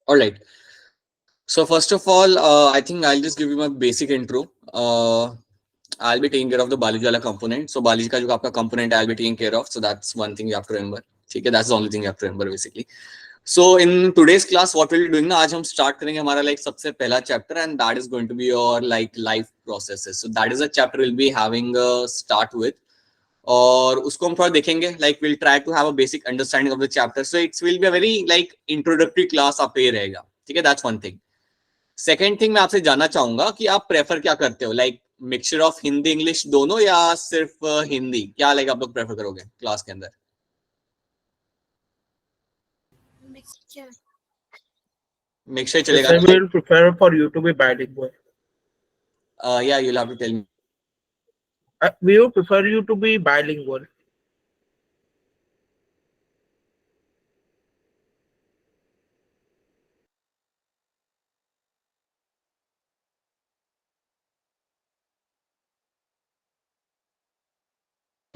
All right. So first of all, I think I'll just give you my basic intro. I'll be taking care of the Balaji wala component. So Balaji ka jo aapka component I'll be taking care of. So that's one thing you have to remember. ठीक है, that's the only thing you have to remember basically. So in today's class, what we'll be doing ना, आज हम start करेंगे हमारा like सबसे पहला chapter, and that is going to be your like life processes. So that is a chapter we'll be having a start with. और उसको हम थोड़ा देखेंगे, like we'll try to have a basic understanding of the chapter. So it will be a very like introductory class आपका ये रहेगा. ठीक है, that's one thing. Second thing मैं आपसे जानना चाहूंगा कि आप प्रेफर क्या करते हो, like mixture of Hindi English दोनों या सिर्फ हिंदी, क्या लाइक आप लोग प्रेफर करोगे क्लास के अंदर? Mixture. मिक्सचर Yes, चलेगा I ना? will prefer for you to be bilingual. Yeah you will have to tell me. We will prefer you to be bilingual.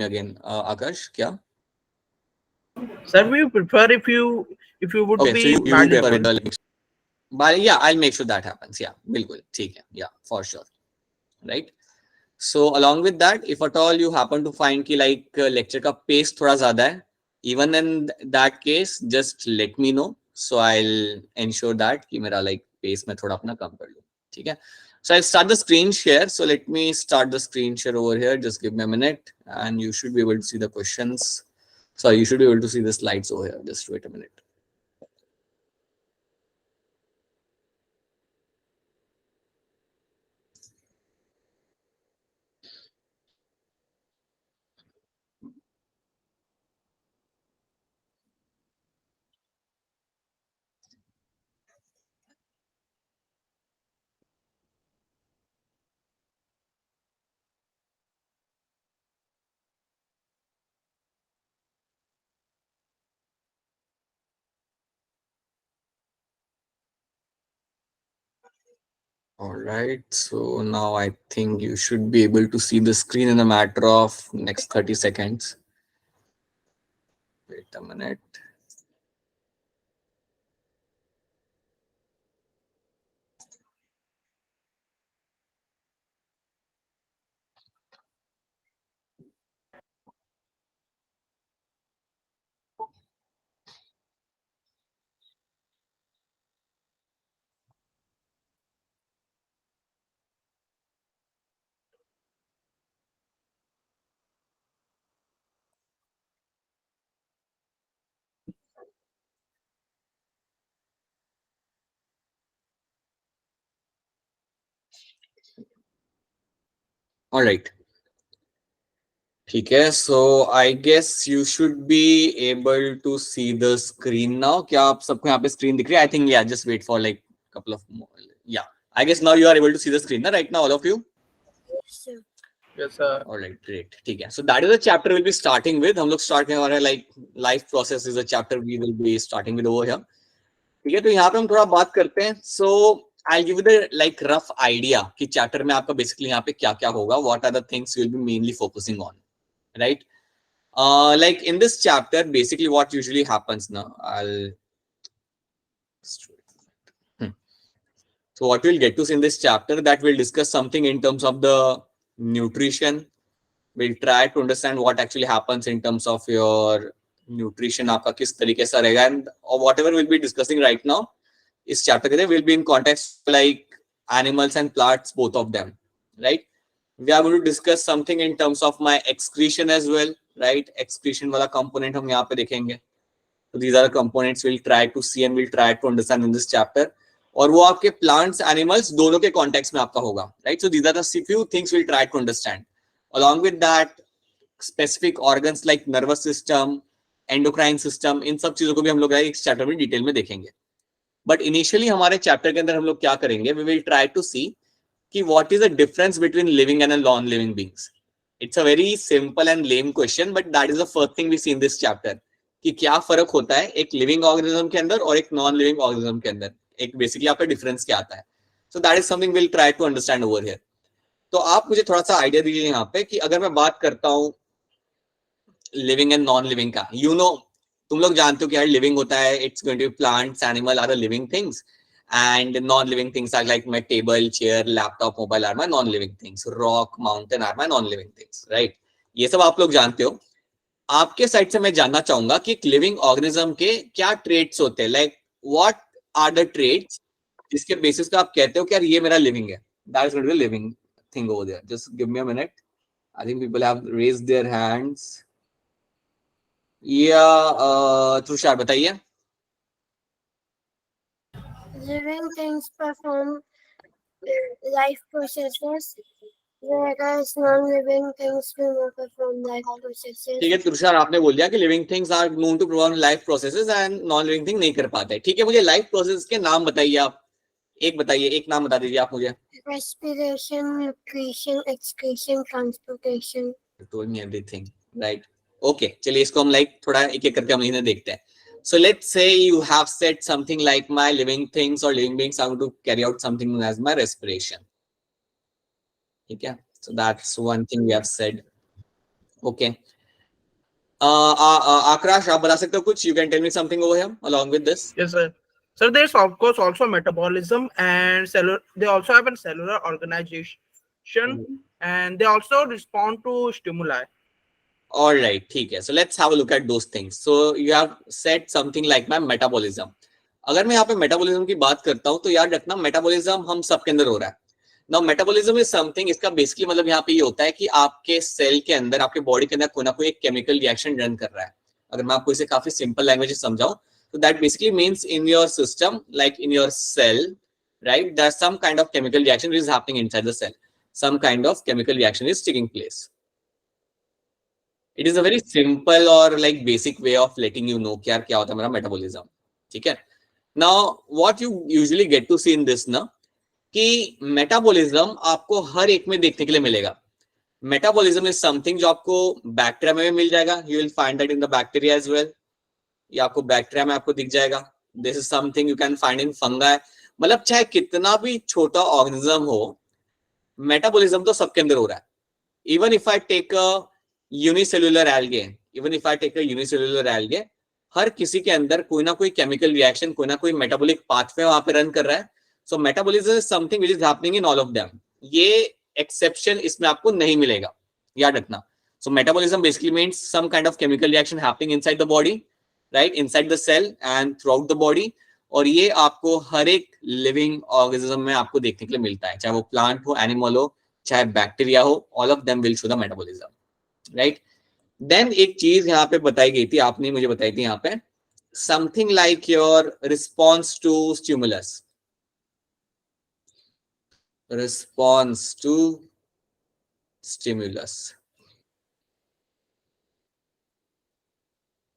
Again Akash क्या? Sir, we prefer if you would okay, so be you prefer bilingual. It, yeah I make sure that happens. Yeah बिल्कुल ठीक है, yeah for sure, right. So along with that, if at all you happen to find कि like lecture का pace थोड़ा ज़्यादा है, even in that case, just let me know. So I'll ensure that कि मेरा like pace मैं थोड़ा अपना कम कर लूँ, ठीक है? So I'll start the screen share. So let me start the screen share over here. Just give me a minute, and you should be able to see the questions. Sorry, you should be able to see the slides over here. Just wait a minute. All right, so now I think you should be able to see the screen in a matter of next 30 seconds. Wait a minute. All right. ठीक है, so I guess you should be able to see the screen now. क्या आप सबको यहाँ पे screen दिख रही है? I think yeah, just wait for like couple of more. Yeah, I guess now you are able to see the screen ना right now, all of you? Yes, sir. Yes, sir. All right, great. ठीक है, so that is the chapter we'll be starting with. हम लोग start करने वाले हैं like life process is a chapter we will be starting with over here. ठीक है, तो यहाँ पे हम थोड़ा बात करते हैं. So I'll give you the like rough idea कि chapter में आपका basically यहाँ पे क्या क्या होगा, what are the things you'll be mainly focusing on, right? Like in this chapter, basically what usually happens now, so what we'll get to see in this chapter, that we'll discuss something in terms of the nutrition. We'll try to understand what actually happens in terms of your nutrition, आपका किस तरीके से रहेगा, and whatever we'll be discussing right now, इस chapter के लिए will be in context like animals and plants, both of them, right? We are going to discuss something in terms of my excretion as well, right? Excretion वाला component हम यहाँ पे देखेंगे. So these are the components we'll try to see and we'll try to understand in this chapter. और वो आपके plants, animals दोनों के context में आपका होगा, right? So these are the few things we'll try to understand. Along with that, specific organs like nervous system, endocrine system, इन सब चीजों को भी हम लोग इस chapter में detail में देखेंगे. But initially हमारे chapter के अंदर हम लोग क्या करेंगे? We will try to see कि what is the difference between living and non-living beings. It's a very simple and lame question, but that is the first thing we see in this chapter. कि क्या फर्क होता है एक living organism के अंदर और एक नॉन लिविंग ऑर्गेनिज्म के अंदर, एक बेसिकली आपका डिफरेंस क्या आता है. So that is something will try to understand over here. तो आप मुझे थोड़ा सा आइडिया दीजिए यहाँ पे कि अगर मैं बात करता हूँ लिविंग एंड नॉन लिविंग का, यू नो तुम लोग जानते हो कि यार लिविंग होता है, it's going to be plants, animal are the living things, and non-living things are like my table, chair, laptop, mobile are my non-living things. Rock, mountain are my non-living things, right? ये सब आप लोग जानते हो. आपके side से मैं जानना चाहूंगा कि एक लिविंग ऑर्गेनिज्म के क्या ट्रेट्स होते हैं, like what are the traits जिसके बेसिस पे आप कहते हो कि यार ये मेरा लिविंग है, that is going to be living thing over there. Just give me a minute. I think people have raised their hands. या तुषार बताइए. Living things perform life processes, whereas non-living things do not perform life processes. ठीक है तुषार, आपने बोल दिया कि living things are known to perform life processes and non living thing नहीं कर पाते. ठीक है, मुझे लाइफ प्रोसेस के नाम बताइए. आप एक बताइए, एक नाम बता दीजिए आप मुझे. Respiration, nutrition, excretion, transportation. You told me everything, right? Okay, चलिए इसको हम लाइक थोड़ा एक एक करके हम इन्हें देखते हैं. So let's say you have said something like my living things or living beings are going to carry out something known as my respiration. ठीक है, so that's one thing we have said. Okay. Akrash, आप बता सकते हो कुछ? You can tell me something over here along with this. Yes, sir. So there's of course also metabolism and cellular. They also have a cellular organization, and they also respond to stimuli. All right, ठीक है. So let's have a look at those things. So you have said something like my metabolism. अगर मैं यहाँ पे metabolism की बात करता हूँ तो याद रखना मेटाबॉलिज्म हम सबके अंदर हो रहा है. नाउ मेटाबॉलिज्म इज समथिंग, इसका बेसिकली मतलब यहाँ पे ये होता है कि आपके सेल के अंदर, आपके बॉडी के अंदर कोई ना कोई एक केमिकल रिएक्शन रन कर रहा है. अगर मैं आपको इसे काफी सिंपल लैंग्वेज समझाऊं तो that basically means in your system, like in your cell, right, there some kind of chemical reaction is happening inside the cell. Some kind of chemical reaction is taking place. It is a very simple और like basic way of letting you know कि यार क्या होता है मेरा metabolism. ठीक है. Now what you usually get to see in this ना, कि मेटाबॉलिज्म आपको हर एक में देखने के लिए मिलेगा. मेटाबॉलिज्म इज समथिंग जो आपको बैक्टीरिया में भी मिल जाएगा. You will find that in the bacteria as well. ये आपको बैक्टीरिया में आपको दिख जाएगा. This is something you can find in fungi. मतलब चाहे कितना भी छोटा ऑर्गेनिज्म हो, मेटाबॉलिज्म तो सबके अंदर हो रहा है. Even if I take a unicellular algae, हर किसी के अंदर कोई ना कोई केमिकल रिएक्शन, कोई ना कोई मेटाबॉलिक पाथवे वहां पे रन कर रहा है. So metabolism is something which is happening in all of them. ये एक्सेप्शन इसमें आपको नहीं मिलेगा, याद रखना. So metabolism basically means some kind of chemical reaction happening inside the body, right, inside the cell and throughout the body. और ये आपको हर एक लिविंग ऑर्गेनिज्म में आपको देखने के लिए मिलता है, चाहे वो प्लांट हो, एनिमल हो, चाहे बैक्टीरिया हो. All of them will show the metabolism, right. Then एक चीज यहाँ पे बताई गई थी, आपने मुझे बताई थी यहाँ पे, something like your response to stimulus. Response to stimulus,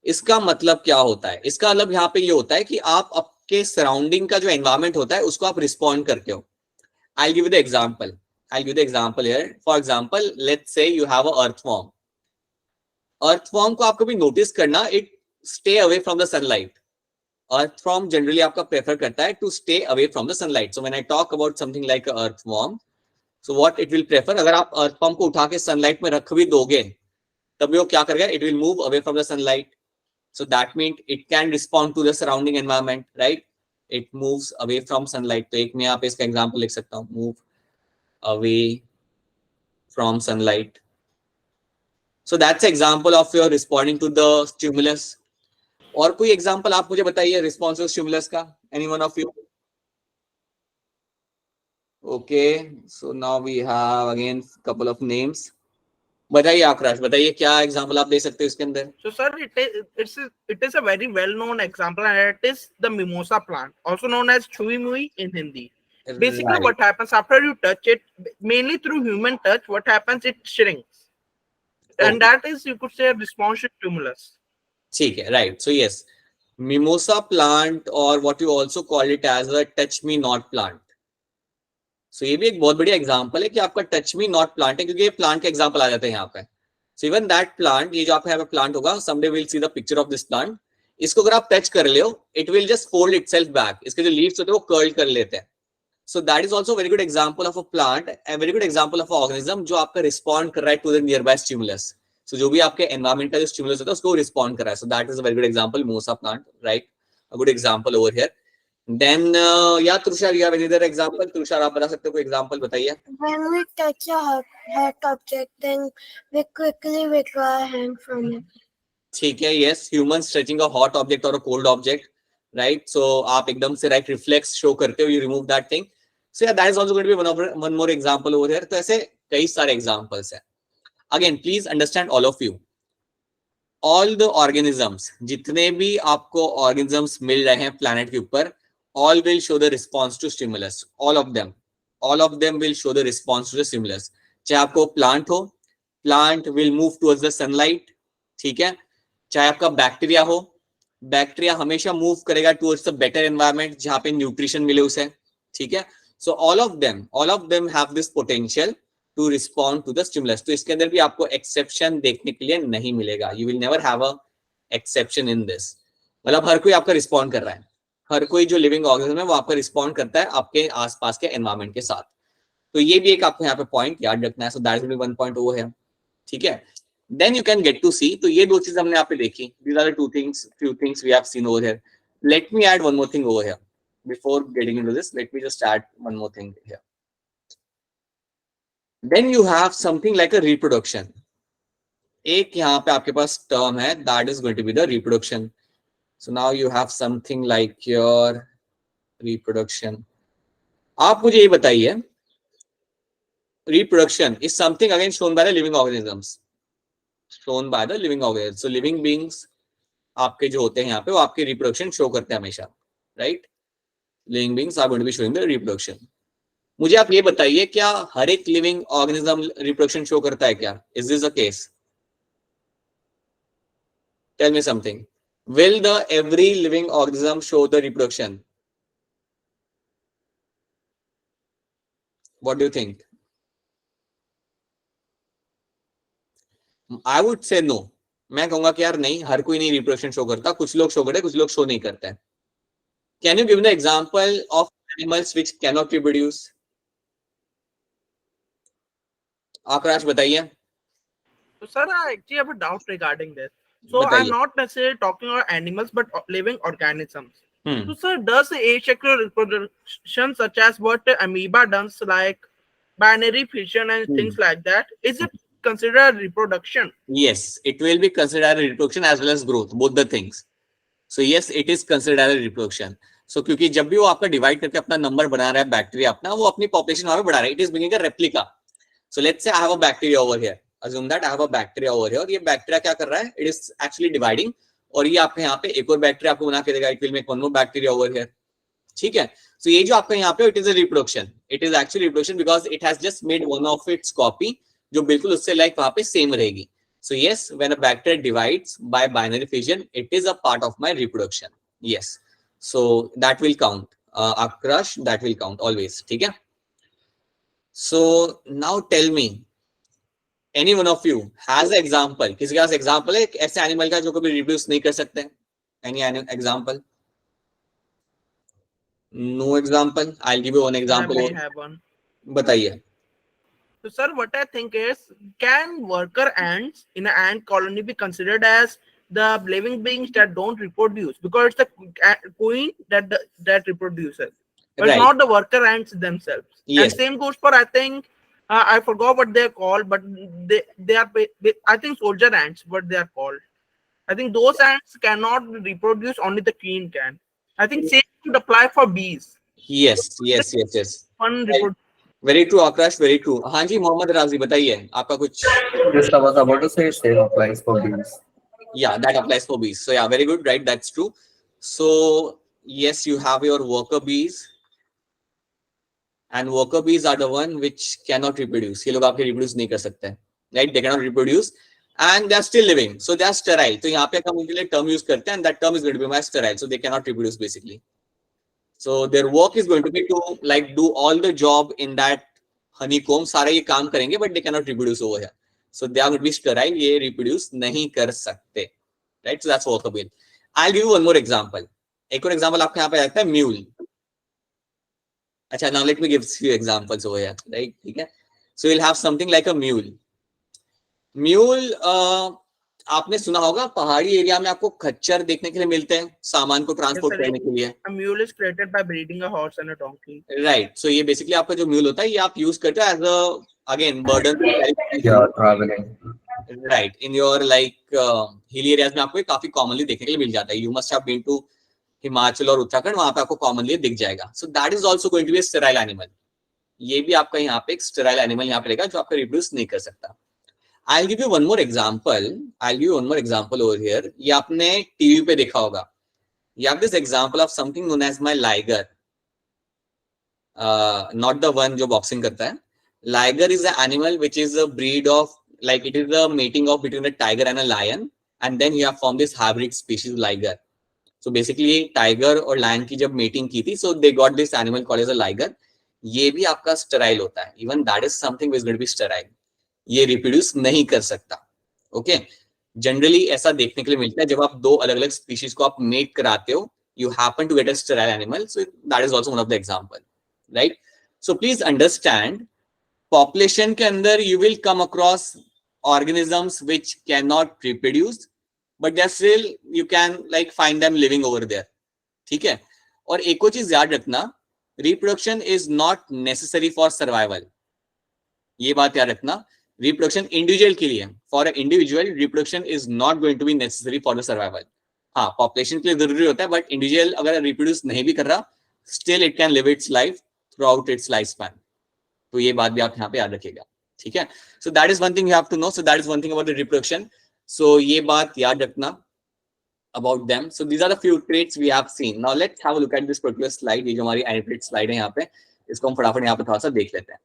इसका मतलब क्या होता है? इसका मतलब यहाँ पे ये होता है कि आप आपके सराउंडिंग का जो एनवायरमेंट होता है उसको आप रिस्पॉन्ड करते हो. I'll give you the example. Here. For example, let's say you have a earthworm. Earthworm को आप कभी नोटिस करना, it stay away from the sunlight. Earthworm generally आपका प्रेफर करता है to stay away from the sunlight. So when I talk about something like a earthworm, so what it will prefer, अगर आप earthworm को उठा के sunlight में रख भी दोगे तब वो क्या करेगा? It will move away from the sunlight. So that means it can respond to the surrounding environment, right? It moves away from sunlight. तो एक मैं यहाँ पे इसका एग्जाम्पल लिख सकता हूँ, move away from sunlight. So that's example of your responding to the stimulus. और कोई एग्जाम्पल आप मुझे बताइए रिस्पॉन्स टू स्टिमुलस का, any one of you? Okay, so now we have again couple of names. बताइए आकाश, बताइए क्या एग्जांपल आप दे सकते हो इसके अंदर? So sir, it is a very well known example, and it is the mimosa plant, also known as chui mui in Hindi. Basically, Right. what happens after you touch it, mainly through human touch, what happens, it shrinks, and that is, you could say, a response to stimulus. ठीक है, right. So yes, mimosa plant और what you also call it as a touch me not plant. So ये भी एक बहुत बढ़िया example है कि आपका टच मी नॉट प्लांट है, क्योंकि ये प्लांट का एग्जांपल आ जाता है यहाँ पे. सो इवन दैट प्लांट, ये जो आपका यहाँ पे प्लांट होगा, someday we will see the picture of this plant. इसको अगर आप टच कर ले हो, it will just fold itself back. इसके जो लीव्स होते हैं वो कर्ल कर लेते हैं. So that is also very good example of a plant, a very good example of a organism जो आपका रिस्पॉन्ड कर रहा है to the nearby stimulus. सो जो भी आपके एनवायरमेंट का जो स्टिमुलस होता है उसको रिस्पॉन्ड कर रहा है. So that is a very good example. मोसा plant, right? A good example over here. Then yeah Tushar, you have any other example? Tushar आप बता सकते हो कोई एग्जांपल बताइए. When we touch a hot object, then we quickly withdraw our hand from it. ठीक है, yes, humans touching a hot object और a cold object, right? So आप एकदम से राइट रिफ्लेक्स शो करते हो, you remove that thing. So yeah that is also going to be one more example over here. तो ऐसे कई सारे एग्जांपल्स हैं. Again please understand all of you, all the organisms, जितने भी आपको ऑर्गेनिजम्स मिल रहे हैं प्लैनेट के ऊपर, all will show the response to stimulus. all of them will show the response to the stimulus. चाहे आपको प्लांट हो, plant will move towards the sunlight, ठीक है? चाहे आपका बैक्टीरिया हो, बैक्टीरिया हमेशा मूव करेगा टुवर्ड्स द बेटर एनवायरनमेंट जहां पे न्यूट्रिशन मिले उसे, ठीक है? So all of them have this potential to respond to the stimulus. तो इसके अंदर भी आपको एक्सेप्शन देखने के लिए नहीं मिलेगा. You will never have a exception in this. मतलब हर कोई आपका रिस्पॉन्ड कर रहा है, हर कोई जो लिविंग ऑर्गेनिज्म है वो आपका रिस्पॉन्ड करता है आपके आसपास के एनवायरनमेंट के साथ. तो ये भी एक आपको यहाँ पे पॉइंट याद रखना है. So that is one point over है, ठीक है? Then you can get to see. तो ये दो चीज हमने यहाँ पे देखी. These are the two things, few things we have seen over here. Let me add one more thing over here before getting into this. Let me just add one more thing here. Then you have something like a reproduction. एक यहाँ पे आपके पास term है, that is going to be the reproduction. So now you have something like your reproduction. आप मुझे ये बताइए, reproduction is something again shown by the living organisms. Shown by the living organisms. So living beings आपके जो होते हैं यहाँ पे वो आपकी reproduction show करते हैं हमेशा, right? Living beings are going to be showing the reproduction. मुझे आप ये बताइए, क्या हर एक living organism reproduction show करता है क्या? Is this the case? Tell me something. Will the every living organism show the reproduction? What do you think? I would say no. मैं कहूंगा कि यार नहीं, हर कोई नहीं रिप्रोडक्शन शो करता. कुछ लोग शो करते हैं, कुछ लोग शो नहीं करते हैं. Can you give me the example of animals which cannot reproduce? आकाश बताइए. So, sir, I actually have a doubt regarding this. So, बताइए. I'm not necessarily talking about animals, but living organisms. Hmm. So, sir, does asexual reproduction, such as what amoeba does, like binary fission and things like that, is it considered reproduction? Yes, it will be considered a reproduction as well as growth, both the things. So yes, it is considered a reproduction. So क्योंकि जब भी वो आपका divide करके अपना number बना रहा है बैक्टीरिया अपना, वो अपनी पॉपुलेशन वहां पे बढ़ा रहा है. It is begging a replica. So let's say I have a bacteria over here. assume that I have a bacteria over here. और ये बैक्टीरिया क्या कर रहा है? It is actually dividing. और ये आपके यहाँ पे एक और बैक्टीरिया आपको बना के देगा. It will make one more bacteria over here. ठीक है? So ये जो आपका यहाँ पे it is a reproduction. It is actually reproduction because it has just made one of its copy जो बिल्कुल उससे लाइक वहां पे सेम रहेगी. So yes, when a bacteria divides by binary fission, it is a part of my reproduction. Yes. So that will count. Akrash, that will count always. ठीक है? So now tell me, any one of you has an example? किसी के पास example है ऐसे animal का जो कभी reproduce नहीं कर सकते? Any example? No example. I'll give you one example. I may have one. बताइए. So, sir, what I think is, can worker ants in an ant colony be considered as the living beings that don't reproduce? Because it's the queen that reproduces, but Right. not the worker ants themselves. Yes. And same goes for, I think, I forgot what they're called, but they are, I think, soldier ants, what they are called. I think those ants cannot reproduce, only the queen can. I think same would apply for bees. Yes. One Right. reproduce. Very true, Akrash. Very true. हाँ जी, मोहम्मद राजी बताइए आपका कुछ. Just I was about to say same applies for bees. Yeah, that applies for bees. So yeah, very good. Right, that's true. So yes, you have your worker bees, and worker bees are the one which cannot reproduce. ये लोग आपके reproduce नहीं कर सकते हैं. Right? They cannot reproduce, and they are still living. So they are sterile. तो यहाँ पे हम उनके लिए term use करते हैं, and that term is going to be my sterile. So they cannot reproduce basically. So their work is going to be to like do all the job in that honeycomb. सारे ये काम करेंगे, but they cannot reproduce over here. So they are going to be sterile. ये reproduce नहीं कर सकते. Right? So that's worker bee. I'll give you one more example. एक और example आपके यहाँ पे आता है mule. अच्छा, now let me give few examples over here. Right? ठीक है? So you'll have something like a mule. Mule आपने सुना होगा पहाड़ी एरिया में आपको खच्चर देखने के लिए मिलते हैं सामान को ट्रांसपोर्ट sir. करने के लिए. A mule is created by breeding a horse and a donkey. Right. So ये बेसिकली आपका जो म्यूल होता है ये आप यूज करते हो as a again burden. Yeah, traveling. Right. In your like hill areas में आपको ये काफी कॉमनली देखने के लिए मिल जाता है. You must have been to Himachal और उत्तराखंड, वहां पे आपको कॉमनली दिख जाएगा. So that is also going to be a sterile animal. ये भी आपका यहाँ पे एक स्टेराइल एनिमल यहाँ पे रहेगा जो आपका रिप्रोड्यूस नहीं कर सकता. I'll give you one more example. Over here. ये आपने टीवी पे देखा होगा. You have this example of something known as my liger. Not the one जो boxing करता है. Liger is an animal which is a breed of, like it is a mating of between a tiger and a lion, and then you have formed this hybrid species liger. So basically tiger और lion की जब mating की थी, so they got this animal called as a liger. ये भी आपका sterile होता है. Even that is something which is going to be sterile. ये रिप्रोड्यूस नहीं कर सकता. ओके. जनरली ऐसा देखने के लिए मिलता है जब आप दो अलग अलग स्पीशीज को आप मेट कराते हो. You happen to get a sterile animal. So that is also one of the example. Right. So please understand, population के अंदर you will come across organisms which can not reproduce, but they still you can like find them living over there. ठीक है. और एक और चीज याद रखना, reproduction is not necessary for survival. ये बात याद रखना. रिप्रोडक्शन इंडिविजुअल के लिए, for individual reproduction is not going to be necessary for the survival. हाँ, पॉपुलेशन के लिए जरूरी होता है, बट इंडिविजुअल अगर रिप्रोड्यूस नहीं भी कर रहा, still it can live it's life through out it's life span. तो ये बात भी आप यहाँ पे याद रखिएगा. ठीक है. So that is one thing you have to know. So that is one thing about the reproduction. So ये बात याद रखना about them. So these are the few traits we have seen. Now let's have a look at this particular slide. ये जो हमारी animated slide है यहाँ पे, इसको हम फटाफट यहाँ पे थोड़ा सा देख लेते हैं.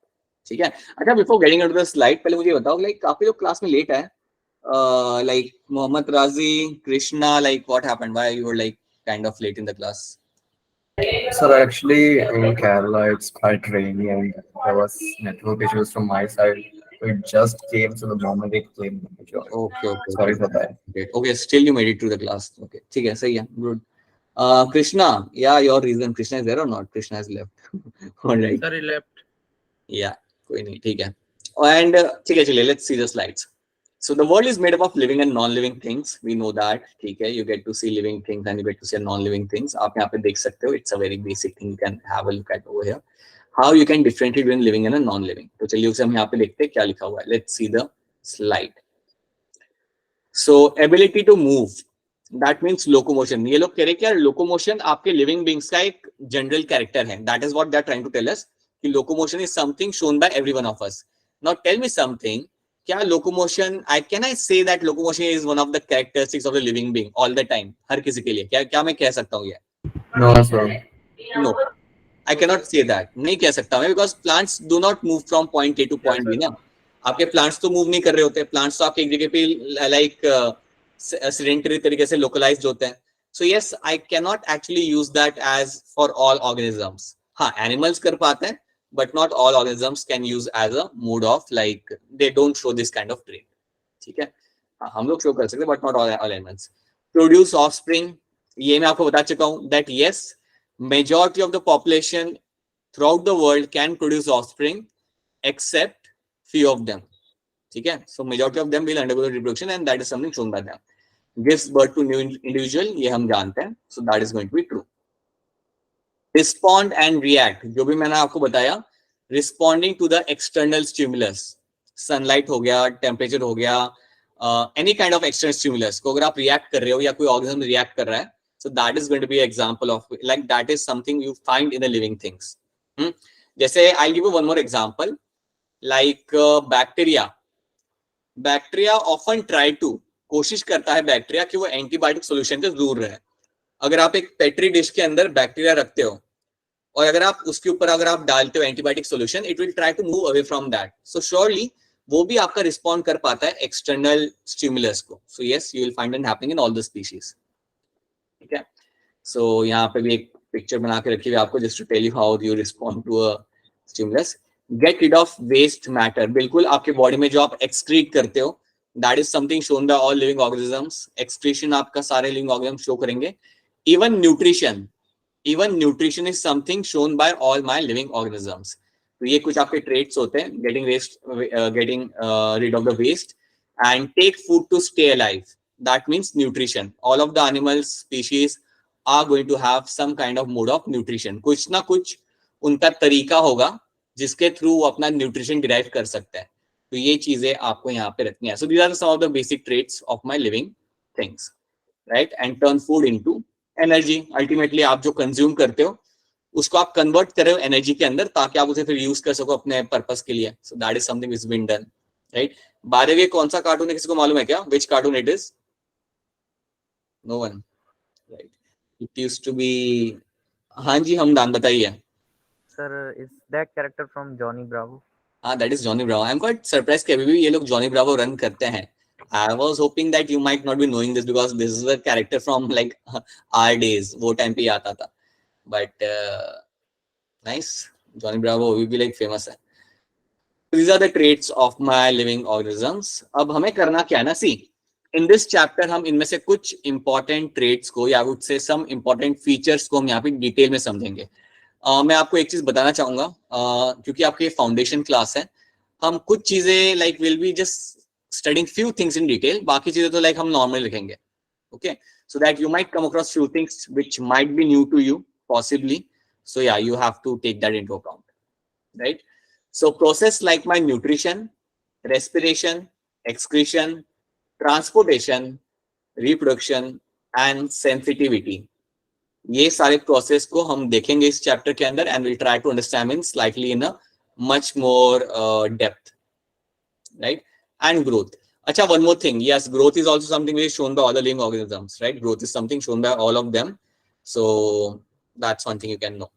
ठीक है. अच्छा, before getting into the slide, पहले मुझे बताओ, लाइक काफी लोग क्लास में लेट है. Like Mohammad Raji, Krishna, like what happened, why you were like kind of late in the class? Sir, actually in Kerala it's quite rainy and there was network issues from my side. It just came to the moment it came. Okay. Sorry for that. Okay, still you made it to the class. Okay, ठीक है, सही है, good. Krishna, yeah, your reason. Krishna is there or not? Krishna has left. All right. Sorry, left. Yeah, कोई नहीं, ठीक है. And ठीक है, चलिए, let's see the slides. So the world is made up of living and non-living things. We know that. ठीक है, you get to see living things and you get to see non-living things. आप यहाँ पे देख सकते हो. It's a very basic thing. You can have a look at over here. How you can differentiate between living and a non-living. तो चलिए उसे हम यहाँ पे देखते हैं क्या लिखा हुआ है. Let's see the slide. So ability to move. That means locomotion. ये लोग कह रहे हैं कि यार locomotion आपके living beings का एक general character है. That is what they are trying to tell us. कि locomotion is something shown by every one of us. Now tell me something. क्या locomotion? Can I say that locomotion is one of the characteristics of the living being all the time? हर किसी के लिए क्या मैं कह सकता हूँ ये? No, sir. No, I cannot say that. नहीं कह सकता मैं, because plants do not move from point A to point B ना. आपके plants तो move नहीं कर रहे होते. Plants तो आपके एक जगह पे like sedentary तरीके से localized होते हैं. So yes, I cannot actually use that as for all organisms. हाँ, animals कर पाते हैं, but not all organisms can use as a mode of, like they don't show this kind of trait. ठीक है. हाँ, हम लोग show कर सकते हैं, but not all animals. Produce offspring. ये मैं आपको बता चुका हूँ that yes, majority of the population throughout the world can produce offspring except few of them. ठीक है. So majority of them will undergo the reproduction and that is something shown by them. Gives birth to new individual, ये हम जानते हैं. So that is going to be true. Respond and react. जो भी मैंने आपको बताया, responding to the external stimulus. Sunlight हो गया, temperature हो गया, any kind of external stimulus को अगर आप react कर रहे हो या कोई organism react कर रहा है, so that is going to be an example of, like that is something you find in the living things. जैसे I'll give you one more example, like bacteria. Bacteria often try to, कोशिश करता है bacteria कि वो antibiotic solution से दूर रहे. अगर आप एक पेट्री डिश के अंदर बैक्टीरिया रखते हो और अगर आप उसके ऊपर अगर आप डालते हो antibiotic solution, it will try to move away from that. So surely वो भी आपका रिस्पॉन्ड कर पाता है एक्सटर्नल स्टिमुलस को. So yes, you will find it happening in all the species. ठीक है. सो यहाँ पे भी एक पिक्चर बना के रखी हुई आपको, just to tell you how you respond to a stimulus. Get rid of waste matter. बिल्कुल आपके बॉडी में जो आप एक्सक्रीट करते हो, that is something shown by all living organisms. Excretion आपका सारे लिविंग ऑर्गेनिजम्स शो करेंगे. Even nutrition is something shown by all my living organisms. तो ये कुछ आपके traits होते हैं. Getting rid of the waste and take food to stay alive. That means nutrition. All of the animal species are going to have some kind of mode of nutrition. कुछ ना कुछ उनका तरीका होगा जिसके थ्रू वो अपना न्यूट्रिशन डिराइव कर सकता है. तो ये चीजें आपको यहाँ पे रखनी है. So these are some of the basic traits of my living things, right? And turn food into energy. Ultimately आप जो कंज्यूम करते हो उसको आप कन्वर्ट कर रहे हो एनर्जी के अंदर ताकि आप उसे फिर यूज कर सको अपने पर्पस के लिए. So that is something is been done, right? By the way कौन सा कार्टून है, किसी को मालूम है क्या? Which cartoon it is? No one, right? It used to be. हाँ जी, हमदान बताइए. Sir is that character from Johnny Bravo? हाँ, that is Johnny Bravo. I am quite surprised कि अभी भी ये लोग जॉनी ब्रावो रन करते हैं. I was hoping that you might not be knowing this because this is a character from like our days. वो time पे आता था. But nice, Johnny Bravo अभी भी like famous है. These are the traits of my living organisms. अब हमें करना क्या है ना, see, in this chapter हम इनमें से कुछ important traits को या would say some important features को हम यहाँ पे डिटेल में समझेंगे. मैं आपको एक चीज बताना चाहूंगा, क्योंकि आपकी फाउंडेशन क्लास है, हम कुछ चीजें like will be just studying few things in detail, बाकी चीजें तो like हम नॉर्मल लिखेंगे. Okay, so that you might come across few things which might be new to you possibly. So yeah, you have to take that into account, right? So process like my nutrition, respiration, excretion, transportation, reproduction and sensitivity. ये सारे process को हम देखेंगे इस chapter के अंदर and we'll try to understand in slightly in a much more depth, right? And growth. Acha, one more thing. Yes, growth is also something which is shown by all the living organisms, right? Growth is something shown by all of them. So that's one thing you can know,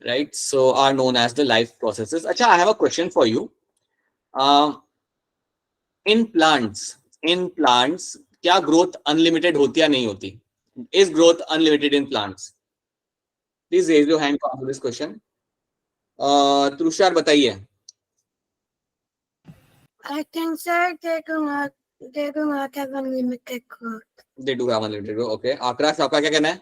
right? So are known as the life processes. Acha, I have a question for you. In plants, क्या growth unlimited होती या नहीं होती? Is growth unlimited in plants? Please raise your hand to answer this question. Tushar बताइए. I think, sir, they do not have unlimited growth. They do have unlimited growth. Okay. आकाश, आपका क्या कहना है?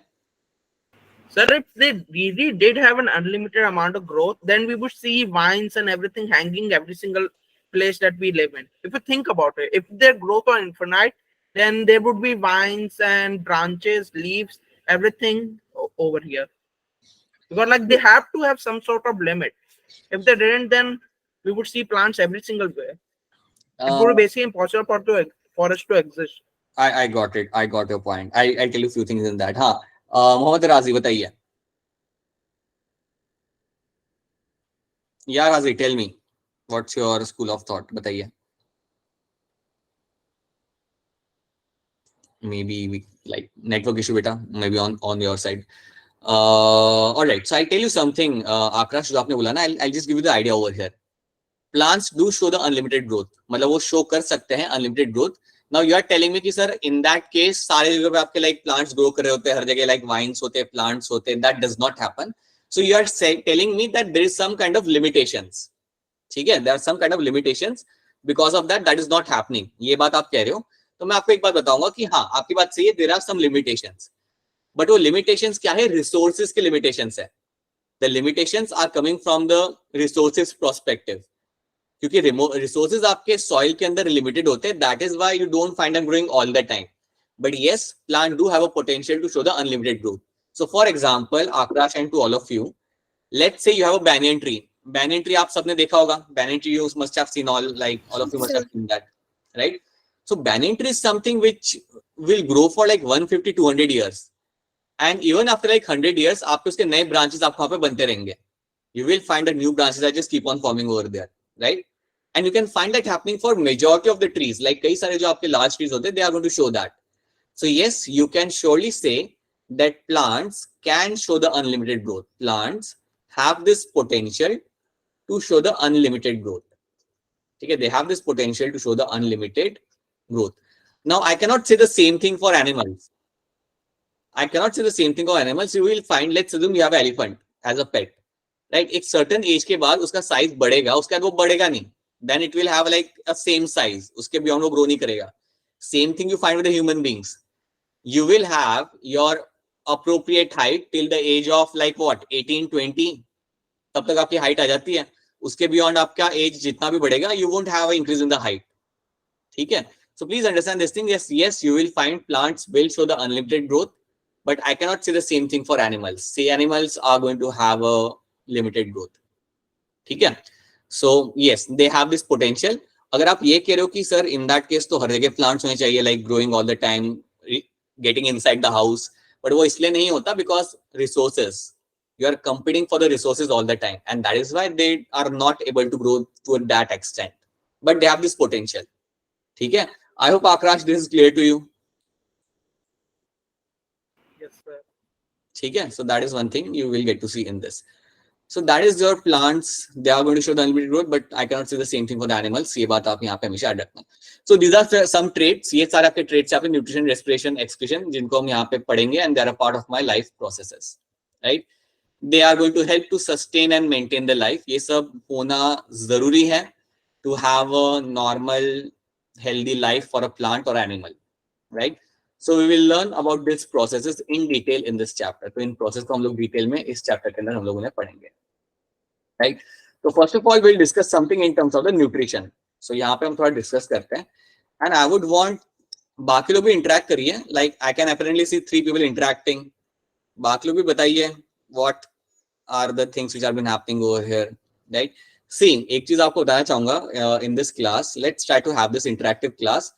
Sir, if they really did have an unlimited amount of growth, then we would see vines and everything hanging every single place that we live in. If you think about it, if their growth are infinite, then there would be vines and branches, leaves, everything over here. Because like they have to have some sort of limit. If they didn't, then we would see plants every single way. It would be basically impossible for us to exist. I got it. I got your point. I'll tell you a few things in that. हाँ, मोहम्मद राजी बताइए. Yeah, Razi, tell me. What's your school of thought? बताइए. Maybe we like network issue beta, maybe on your side. All right. So I'll tell you something. Akash, जो आपने बोला ना, I'll just give you the idea over here. Plants do show the unlimited growth. मतलब वो show कर सकते हैं unlimited growth. Now you are telling me कि sir in that case सारे जगह पे आपके like plants grow कर रहे होते हैं, हर जगह like vines होते हैं, plants होते हैं. That does not happen. So you are telling me that there is some kind of limitations. ठीक है? There are some kind of limitations. Because of that is not happening. ये बात आप कह रहे हो. तो मैं आपको एक बात बताऊंगा कि हाँ, आपकी बात सही है. There are some limitations. But वो limitations क्या है? Resources के limitations है. The limitations are coming from the resources perspective. क्योंकि रिसोर्सेज आपके सॉइल के अंदर लिमिटेड होते हैं, that is why you don't find them growing all the time. But yes, plant do have a potential to show the unlimited growth. So for example, Akash and to all of you, let's say you have a banyan tree. Banyan tree आप सबने देखा होगा. Banyan tree you must have seen all of you must have seen that, right? So banyan tree is something which will grow for like 150-200 years, and even after like 100 years आपके उसके नए branches आपको वहाँ पे बनते रहेंगे. You will find that new branches that just keep on forming over there, right? And you can find that happening for majority of the trees. Like कई सारे जो आपके large trees होते हैं, they are going to show that. So yes, you can surely say that plants can show the unlimited growth. Plants have this potential to show the unlimited growth. Okay, they have this potential to show the unlimited growth. Now, I cannot say the same thing for animals. I cannot say the same thing for animals. You will find, let's assume you have an elephant as a pet, right? एक certain age के बाद उसका size बढ़ेगा, उसके बाद वो बढ़ेगा नहीं. Then it will have like a same size. उसके beyond वो grow नहीं करेगा. Same thing you find with the human beings. You will have your appropriate height till the age of like what 18-20. तब तक आपकी height आ जाती है. उसके बियॉन्ड आपका एज जितना भी बढ़ेगा, you won't have an increase in the height. ठीक है? So please understand this thing. Yes, you will find plants will show the unlimited growth, but I cannot say the same thing for animals. Say animals are going to have a limited growth. ठीक है? So yes, they have this potential. अगर आप ये कह रहे हो कि sir in that case तो हर जगह plants होने चाहिए, like growing all the time, getting inside the house, but वो इसलिए नहीं होता because resources. You are competing for the resources all the time, and that is why they are not able to grow to that extent. But they have this potential. ठीक है? I hope Akrash, this is clear to you. Yes, sir. ठीक है? So that is one thing you will get to see in this. So that is your plants. They are going to show the unlimited growth, but I cannot say the same thing for the animals. ये बात आप यहाँ पे हमेशा याद रखना. So these are some traits. ये सारे आपके traits हैं, आपके nutrition, respiration, excretion, जिनको हम यहाँ पे पढ़ेंगे, and they are a part of my life processes, right? They are going to help to sustain and maintain the life. ये सब होना जरूरी है to have a normal healthy life for a plant or animal, right? So we will learn about these processes in detail in this chapter. तो इन process को हम लोग detail में इस chapter के अंदर हम लोग उन्हें पढ़ेंगे, right? So first of all, we'll discuss something in terms of the nutrition. So यहाँ पे हम थोड़ा discuss करते हैं, and I would want बाकी लोग भी interact करिए. Like I can apparently see 3 people interacting. बाकी लोग भी बताइए what are the things which have been happening over here, right? See, एक चीज आपको बताना चाहूंगा in this class. Let's try to have this interactive class.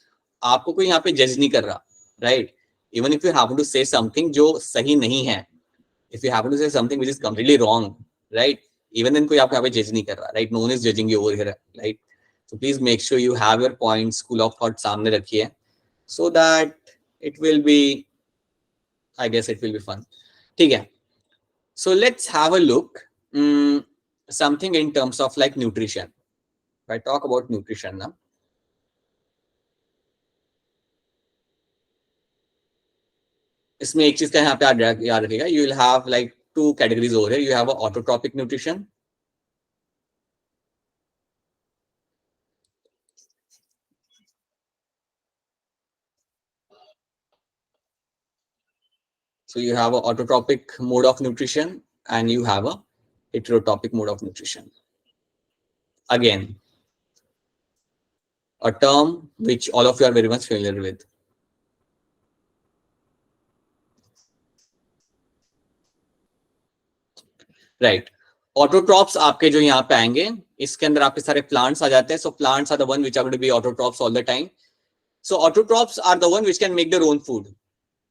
आपको कोई यहाँ पे judge नहीं कर रहा, right? Even if you happen to say something जो सही नहीं है, if you happen to say something which is completely wrong, right? Even then कोई आपको यहाँ पे judge नहीं कर रहा, right? No one is judging you over here, right? So please make sure you have your points, school of thought सामने रखिए, so that it will be, I guess it will be fun. ठीक है? So let's have a look. Something in terms of like nutrition. If I talk about nutrition now, इसमें एक चीज का यहाँ पे याद रखिएगा. You will have like 2 categories over here. You have a autotropic nutrition. So you have a autotropic mode of nutrition, and you have a heterotropic mode of nutrition. Again, a term which all of you are very much familiar with. Right. Autotrophs आपके जो यहाँ पे आएंगे, इसके अंदर आपके सारे plants आ जाते हैं. So plants are the one which are going to be autotrophs all the time. So autotrophs are the one which can make their own food.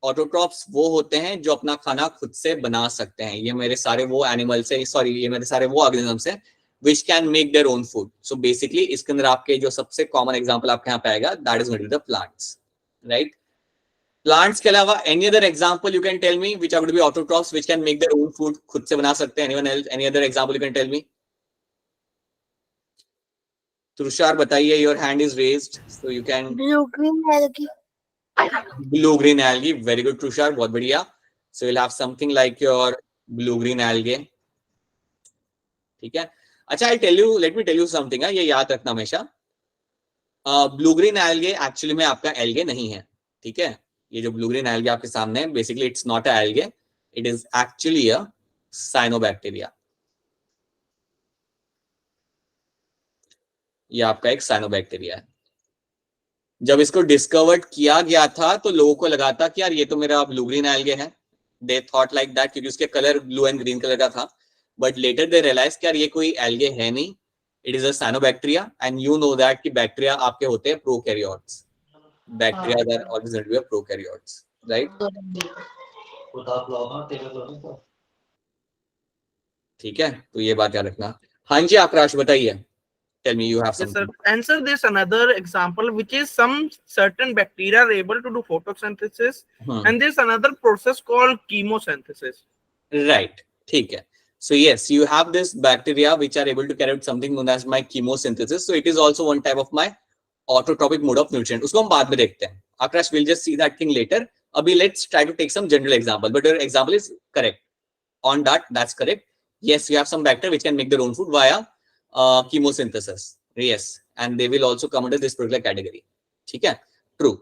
Autotrophs वो होते हैं जो अपना खाना खुद से बना सकते हैं. ये मेरे सारे वो animals है, sorry, ये मेरे सारे वो organisms हैं which can make their own food. So basically इसके अंदर आपके जो सबसे common example आपके यहाँ पे आएगा, that is going to be the plants, right? Plants के अलावा any other example you can tell me which are going to be autotrophs which can make their own food, खुद से बना सकते हैं? Anyone else? Any other example you can tell me? Tushar बताइए, your hand is raised, so you can. Blue green algae. Blue green algae, very good Tushar, बहुत बढ़िया. So you'll have something like your blue green algae. ठीक है? अच्छा, let me tell you something. ये याद रखना हमेशा. Blue green algae actually में आपका algae नहीं है, ठीक है? ये जो blue green algae आपके सामने है, basically it's not a algae, it is actually a cyanobacteria. ये आपका एक cyanobacteria है. जब इसको डिस्कवर्ड किया गया था तो लोगों को लगा था कि यार ये तो मेरा ब्लू ग्रीन एल्गे है. दे थॉट लाइक दैट, क्योंकि उसके colour blue and green colour का था. बट लेटर दे रियलाइज कि यार ये कोई एल्गे है नहीं, it is a cyanobacteria. And you know that कि बैक्टीरिया आपके होते हैं prokaryotes. Bacteria that always going to be prokaryotes, right? ठीक है, तो ये बात याद रखना. हाँ जी आकाश बताइए. Tell me, you have Yes, something. sir. Answer this another example, which is some certain bacteria are able to do photosynthesis, and there's another process called chemosynthesis. Right. ठीक है. So yes, you have this bacteria which are able to carry out something known as my chemosynthesis. So it is also one type of my autotropic mode of nutrition. उसको हम बाद में देखते हैं. Akash, we'll just see that thing later. अभी let's try to take some general example. But your example is correct. On that, that's correct. Yes, you have some bacteria which can make their own food via chemosynthesis. Yes, and they will also come under this particular category. ठीक है? True.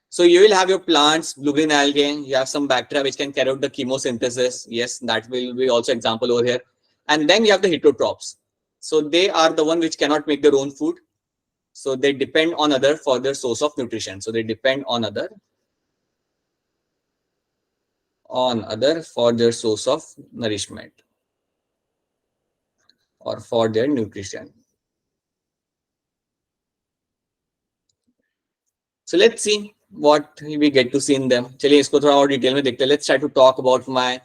So you will have your plants, blue green algae. You have some bacteria which can carry out the chemosynthesis. Yes, that will be also example over here. And then you have the heterotrophs. So they are the one which cannot make their own food. So they depend on other for their source of nutrition. So they depend on other for their source of nourishment or for their nutrition. So let's see what we get to see in them. चलिए इसको थोड़ा और detail में देखते हैं. Let's try to talk about my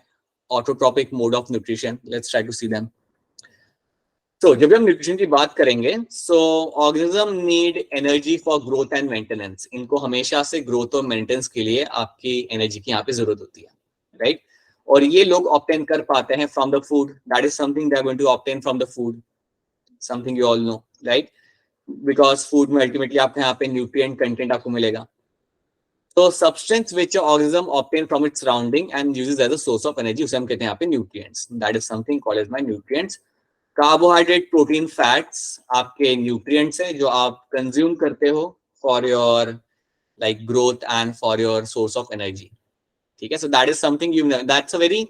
autotropic mode of nutrition. Let's try to see them. So जब हम nutrition की बात करेंगे, so organism need energy for growth and maintenance. इनको हमेशा से growth और maintenance के लिए आपकी energy की यहाँ पे जरूरत होती है, right? और ये लोग obtain कर पाते हैं from the food. That is something they are going to obtain from the food. Something you all know, right? Because food में ultimately आपके यहाँ पे nutrient content आपको मिलेगा. So substance which organism obtain from its surrounding and uses as a source of energy, उसे हम कहते हैं यहाँ पे nutrients. That is something called as my nutrients. Carbohydrate, protein, fats आपके न्यूट्रिएंट्स है जो आप कंज्यूम करते हो for your like growth and for your source of energy. ठीक है, so that is something you know, that's a very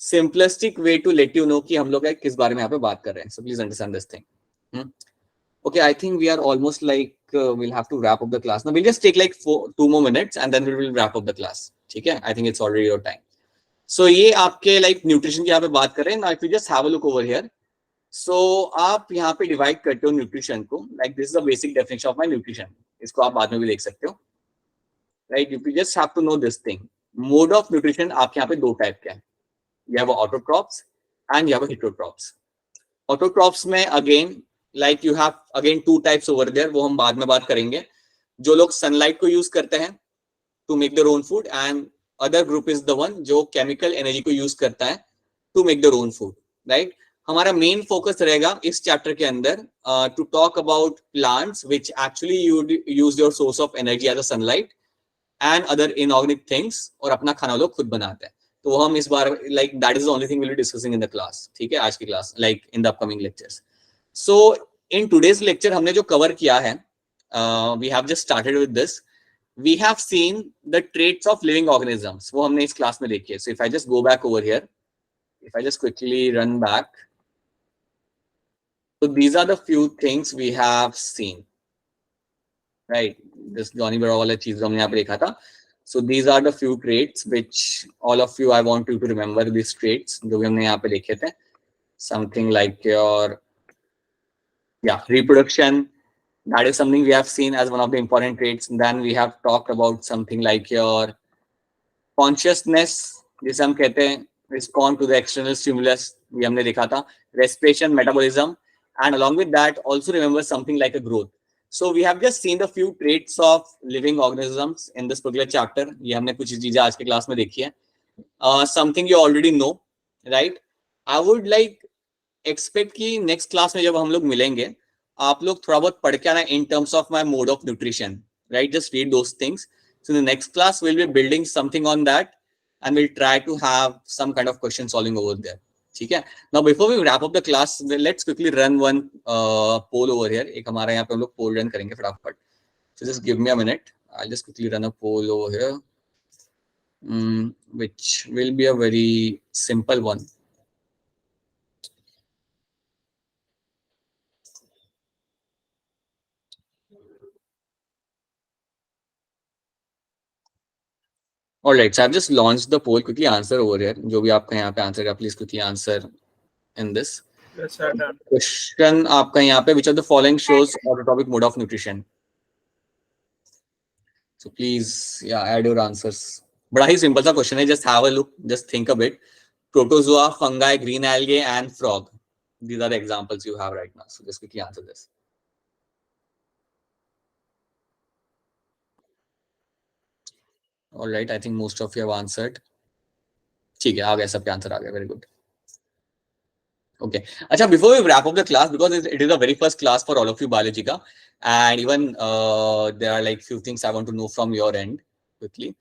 simplistic way to let you know कि हम लोग किस बारे में यहाँ पे बात कर रहे हैं. सो please understand this thing. Okay, I think we are almost like we'll have to wrap up the class. Now we'll just take like 2 more minutes and then we will wrap up the class. ठीक है, I think it's already your time. So ये आपके like nutrition की यहाँ पे बात कर रहे हैं. Now if you just have a look over here. So आप यहाँ पे डिवाइड करते हो न्यूट्रिशन को, like this is the basic definition of my nutrition. इसको आप बाद में भी देख सकते हो, right? You just have to know this thing. Mode of nutrition आपके यहाँ पे 2 टाइप के हैं. You have autotrophs and you have heterotrophs. Autotrophs में again like you have again 2 types over there, वो हम बाद में बात करेंगे. जो लोग सनलाइट को यूज करते हैं to make their own food, and other group is the one जो केमिकल एनर्जी को यूज करता है to make their own food, right? हमारा मेन फोकस रहेगा इस चैप्टर के अंदर to talk about plants which actually use your source of energy as a sunlight and other inorganic things, और अपना खाना लोग खुद बनाते हैं. तो हम इस बार like that is the only thing we will be discussing in the class. ठीक है, आज की class like in the upcoming lectures. So in today's lecture हमने जो कवर किया है, we have just started with this. We have seen the traits of living organisms, वो हमने इस क्लास में देखी है. So if I just go back over here, if I just quickly run back, so these are the few things we have seen, right? This Johnny Bravo वाला चीज हमने यहाँ पे देखा था. So these are the few traits which all of you, I want you to remember these traits जो भी हमने यहाँ पे देखे थे. Something like your reproduction, that is something we have seen as one of the important traits. Then we have talked about something like your consciousness, जिसे हम कहते हैं respond to the external stimulus, ये हमने देखा था. Respiration, metabolism, and along with that also remember something like a growth. So we have just seen the few traits of living organisms in this particular chapter. ये हमने कुछ चीजें आज के क्लास में देखी है. Something you already know, right? I would like expect कि next class में जब हम लोग मिलेंगे, आप लोग थोड़ा बहुत पढ़ के आना in terms of my mode of nutrition, right? Just read those things. So in the next class we'll be building something on that and we'll try to have some kind of question solving over there. ठीक है. Now before we wrap up the class, let's quickly run one poll over here. एक हमारा यहाँ पे हम लोग poll run करेंगे फटाफट. So just give me a minute. I'll just quickly run a poll over here, which will be a very simple one. All right, so I've just launched the poll. Quickly answer over here. जो भी आपका यहाँ पे answer है, please quickly answer in this. Yes, sir. Done. Question आपका यहाँ पे, which of the following shows autotropic mode of nutrition? So please, add your answers. बड़ा ही simple सा question है. Just have a look. Just think a bit. Protozoa, fungi, green algae, and frog. These are the examples you have right now. So just quickly answer this. All right, I think most of you have answered. ठीक है, आ गया, सबके answer आ गया. Very good. Okay. Acha, before we wrap up the class, because it is the very first class for all of you biology ka, and even there are like few things I want to know from your end quickly.